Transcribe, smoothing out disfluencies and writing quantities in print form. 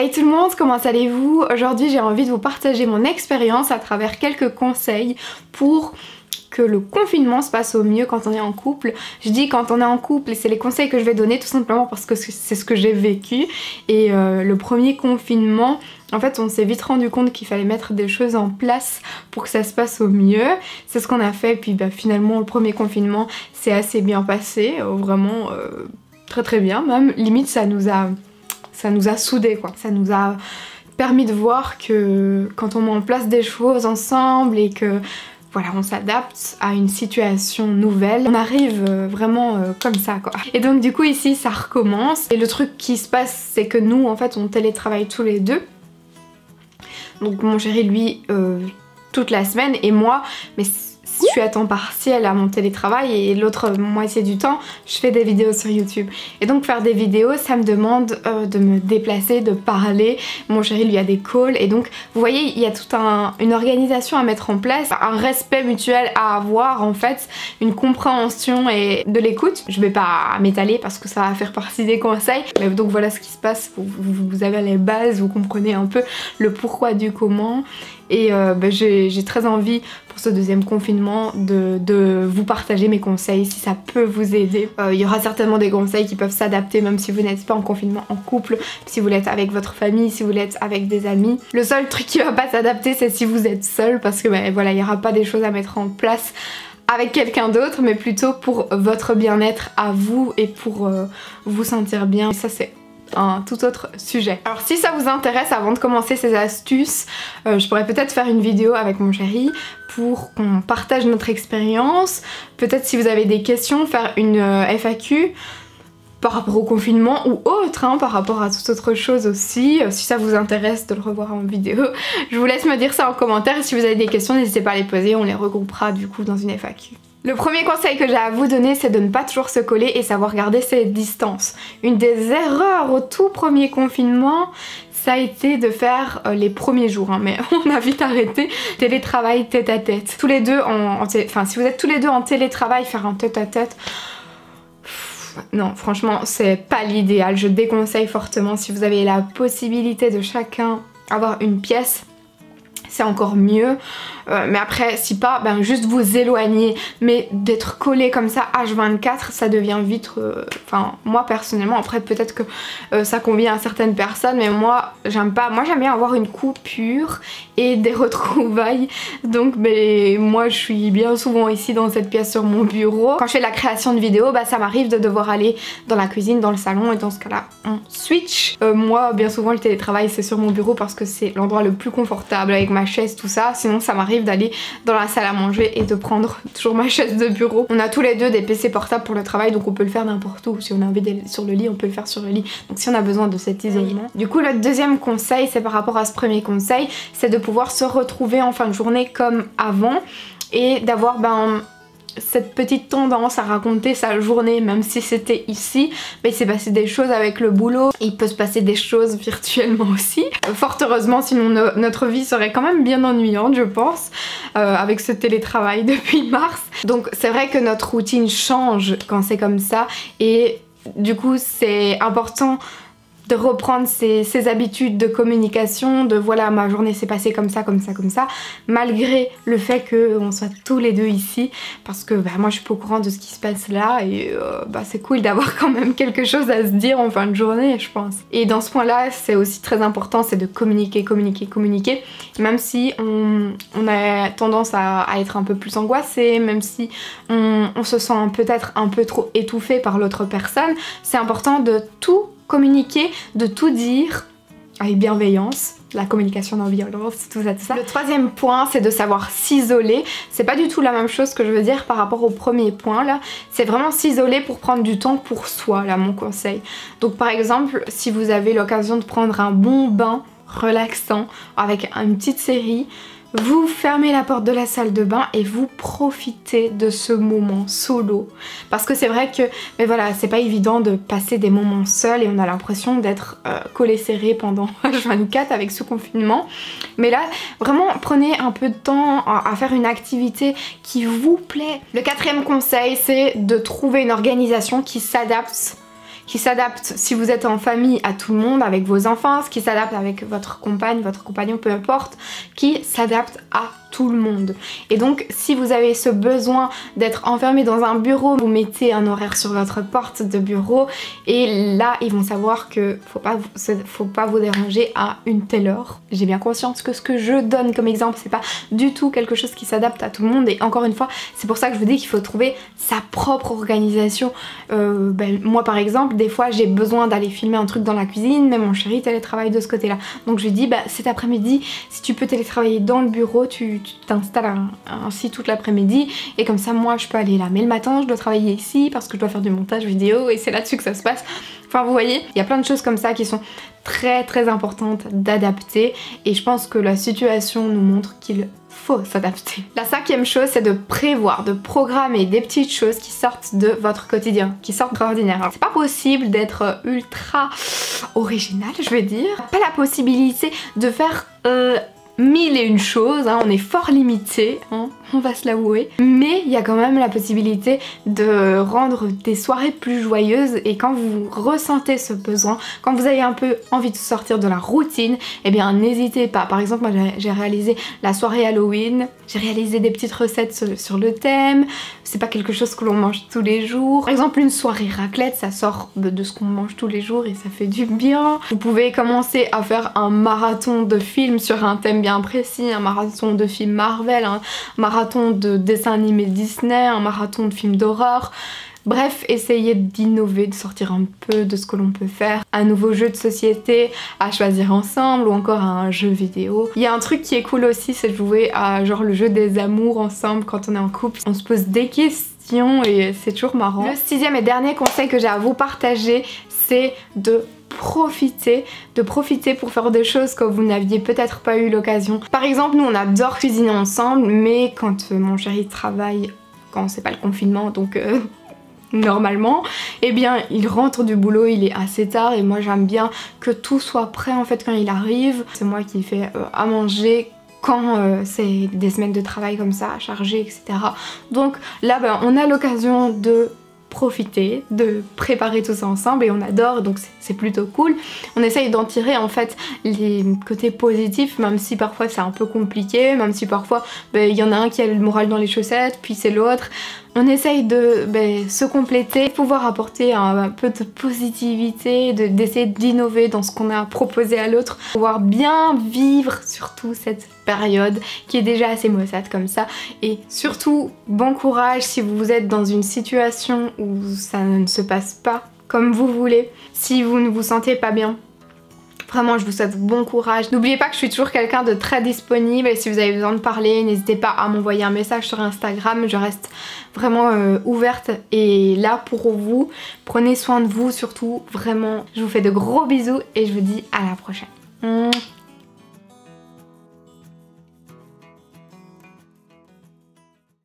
Hey tout le monde, comment allez-vous? Aujourd'hui j'ai envie de vous partager mon expérience à travers quelques conseils pour que le confinement se passe au mieux quand on est en couple. Je dis quand on est en couple et c'est les conseils que je vais donner tout simplement parce que c'est ce que j'ai vécu. Et le premier confinement, en fait on s'est vite rendu compte qu'il fallait mettre des choses en place pour que ça se passe au mieux. C'est ce qu'on a fait et puis finalement le premier confinement s'est assez bien passé, vraiment très très bien même. Limite ça nous a soudés quoi. Ça nous a permis de voir que quand on met en place des choses ensemble et que voilà, on s'adapte à une situation nouvelle, on arrive vraiment comme ça quoi. Et donc du coup ici ça recommence et le truc qui se passe c'est que nous en fait on télétravaille tous les deux. Donc mon chéri lui toute la semaine et moi, mais je suis à temps partiel à mon télétravail et l'autre moitié du temps je fais des vidéos sur YouTube. Et donc faire des vidéos ça me demande de me déplacer, de parler. Mon chéri lui a des calls et donc vous voyez il y a toute une organisation à mettre en place, un respect mutuel à avoir en fait, une compréhension et de l'écoute. Je vais pas m'étaler parce que ça va faire partie des conseils, mais donc voilà ce qui se passe, vous avez les bases, vous comprenez un peu le pourquoi du comment. Et j'ai très envie pour ce deuxième confinement de vous partager mes conseils si ça peut vous aider. Il y aura certainement des conseils qui peuvent s'adapter même si vous n'êtes pas en confinement en couple, si vous l'êtes avec votre famille, si vous l'êtes avec des amis. Le seul truc qui va pas s'adapter c'est si vous êtes seul parce que voilà, il n'y aura pas des choses à mettre en place avec quelqu'un d'autre mais plutôt pour votre bien-être à vous et pour vous sentir bien. Et ça c'est un tout autre sujet. Alors si ça vous intéresse, avant de commencer ces astuces, je pourrais peut-être faire une vidéo avec mon chéri pour qu'on partage notre expérience. Peut-être si vous avez des questions, faire une FAQ par rapport au confinement ou autre, hein, par rapport à toute autre chose aussi, si ça vous intéresse de le revoir en vidéo. Je vous laisse me dire ça en commentaire et si vous avez des questions n'hésitez pas à les poser, on les regroupera du coup dans une FAQ. Le premier conseil que j'ai à vous donner c'est de ne pas toujours se coller et savoir garder ses distances. Une des erreurs au tout premier confinement ça a été de faire les premiers jours, hein, mais on a vite arrêté, télétravail tête à tête. Tous les deux enfin si vous êtes tous les deux en télétravail, faire un tête à tête, non franchement c'est pas l'idéal, je déconseille fortement. Si vous avez la possibilité de chacun avoir une pièce, c'est encore mieux, mais après si pas, juste vous éloigner, mais d'être collé comme ça H24 ça devient vite, enfin moi personnellement, après peut-être que ça convient à certaines personnes mais moi j'aime pas, moi j'aime bien avoir une coupure et des retrouvailles, donc moi je suis bien souvent ici dans cette pièce sur mon bureau. Quand je fais la création de vidéos, ça m'arrive de devoir aller dans la cuisine, dans le salon et dans ce cas là on switch. Moi bien souvent le télétravail c'est sur mon bureau parce que c'est l'endroit le plus confortable avec ma chaise tout ça, sinon ça m'arrive d'aller dans la salle à manger et de prendre toujours ma chaise de bureau. On a tous les deux des PC portables pour le travail donc on peut le faire n'importe où, si on a envie d'aller sur le lit on peut le faire sur le lit, donc si on a besoin de cet isolement. Du coup le deuxième conseil c'est par rapport à ce premier conseil, c'est de pouvoir se retrouver en fin de journée comme avant et d'avoir cette petite tendance à raconter sa journée, même si c'était ici, il s'est passé des choses avec le boulot, il peut se passer des choses virtuellement aussi. Fort heureusement, sinon notre vie serait quand même bien ennuyante je pense, avec ce télétravail depuis mars. Donc c'est vrai que notre routine change quand c'est comme ça et du coup c'est important de reprendre ses habitudes de communication, de voilà ma journée s'est passée comme ça, comme ça, comme ça, malgré le fait qu'on soit tous les deux ici, parce que moi je suis pas au courant de ce qui se passe là et c'est cool d'avoir quand même quelque chose à se dire en fin de journée je pense. Et dans ce point là c'est aussi très important, c'est de communiquer, communiquer, communiquer, même si on a tendance à être un peu plus angoissé, même si on se sent peut-être un peu trop étouffé par l'autre personne, c'est important de tout communiquer, de tout dire avec bienveillance, la communication non violence, tout ça, tout ça. Le troisième point c'est de savoir s'isoler. C'est pas du tout la même chose que je veux dire par rapport au premier point là, c'est vraiment s'isoler pour prendre du temps pour soi là mon conseil. Donc par exemple si vous avez l'occasion de prendre un bon bain relaxant avec une petite série, vous fermez la porte de la salle de bain et vous profitez de ce moment solo. Parce que c'est vrai que, voilà, c'est pas évident de passer des moments seuls et on a l'impression d'être collé serré pendant H24 avec ce confinement. Mais là, vraiment, prenez un peu de temps à faire une activité qui vous plaît. Le quatrième conseil, c'est de trouver une organisation qui s'adapte qui s'adapte si vous êtes en famille à tout le monde, avec vos enfants, ce qui s'adapte avec votre compagne, votre compagnon, peu importe, qui s'adapte à tout le monde. Et donc si vous avez ce besoin d'être enfermé dans un bureau, vous mettez un horaire sur votre porte de bureau et là ils vont savoir que faut pas vous déranger à une telle heure. J'ai bien conscience que ce que je donne comme exemple c'est pas du tout quelque chose qui s'adapte à tout le monde et encore une fois c'est pour ça que je vous dis qu'il faut trouver sa propre organisation. Moi par exemple des fois j'ai besoin d'aller filmer un truc dans la cuisine, mais mon chéri télétravaille de ce côté là, donc je lui dis cet après-midi si tu peux télétravailler dans le bureau tu t'installes ainsi toute l'après-midi et comme ça moi je peux aller là, mais le matin je dois travailler ici parce que je dois faire du montage vidéo et c'est là-dessus que ça se passe. Enfin vous voyez, il y a plein de choses comme ça qui sont très importantes d'adapter et je pense que la situation nous montre qu'il faut s'adapter. La 5e chose c'est de prévoir, de programmer des petites choses qui sortent de votre quotidien, qui sortent de l'ordinaire. C'est pas possible d'être ultra original je veux dire, pas la possibilité de faire 1001 choses, hein, on est fort limité, hein, on va se l'avouer, mais il y a quand même la possibilité de rendre des soirées plus joyeuses et quand vous ressentez ce besoin, quand vous avez un peu envie de sortir de la routine, eh bien n'hésitez pas. Par exemple moi j'ai réalisé la soirée Halloween, j'ai réalisé des petites recettes sur le thème, c'est pas quelque chose que l'on mange tous les jours. Par exemple une soirée raclette, ça sort de ce qu'on mange tous les jours et ça fait du bien. Vous pouvez commencer à faire un marathon de films sur un thème bien précis, un marathon de films Marvel, un marathon de dessins animés Disney, un marathon de films d'horreur. Bref, essayez d'innover, de sortir un peu de ce que l'on peut faire. Un nouveau jeu de société à choisir ensemble ou encore un jeu vidéo. Il y a un truc qui est cool aussi, c'est de jouer à genre le jeu des amours ensemble quand on est en couple. On se pose des questions et c'est toujours marrant. Le 6e et dernier conseil que j'ai à vous partager, c'est de profiter pour faire des choses que vous n'aviez peut-être pas eu l'occasion. Par exemple, nous on adore cuisiner ensemble, mais quand mon chéri travaille, quand c'est pas le confinement, donc normalement, eh bien il rentre du boulot, il est assez tard et moi j'aime bien que tout soit prêt en fait quand il arrive. C'est moi qui fais à manger quand c'est des semaines de travail comme ça, chargées, etc. Donc là on a l'occasion de profiter, de préparer tout ça ensemble et on adore, donc c'est plutôt cool. On essaye d'en tirer en fait les côtés positifs, même si parfois c'est un peu compliqué, même si parfois il y en a un qui a le moral dans les chaussettes, puis c'est l'autre. On essaye de se compléter, pouvoir apporter un peu de positivité, d'essayer d'innover dans ce qu'on a proposé à l'autre, pouvoir bien vivre surtout cette période qui est déjà assez maussade comme ça. Et surtout, bon courage si vous êtes dans une situation où ça ne se passe pas comme vous voulez, si vous ne vous sentez pas bien. Vraiment, je vous souhaite bon courage. N'oubliez pas que je suis toujours quelqu'un de très disponible et si vous avez besoin de parler, n'hésitez pas à m'envoyer un message sur Instagram. Je reste vraiment ouverte et là pour vous. Prenez soin de vous surtout, vraiment. Je vous fais de gros bisous et je vous dis à la prochaine.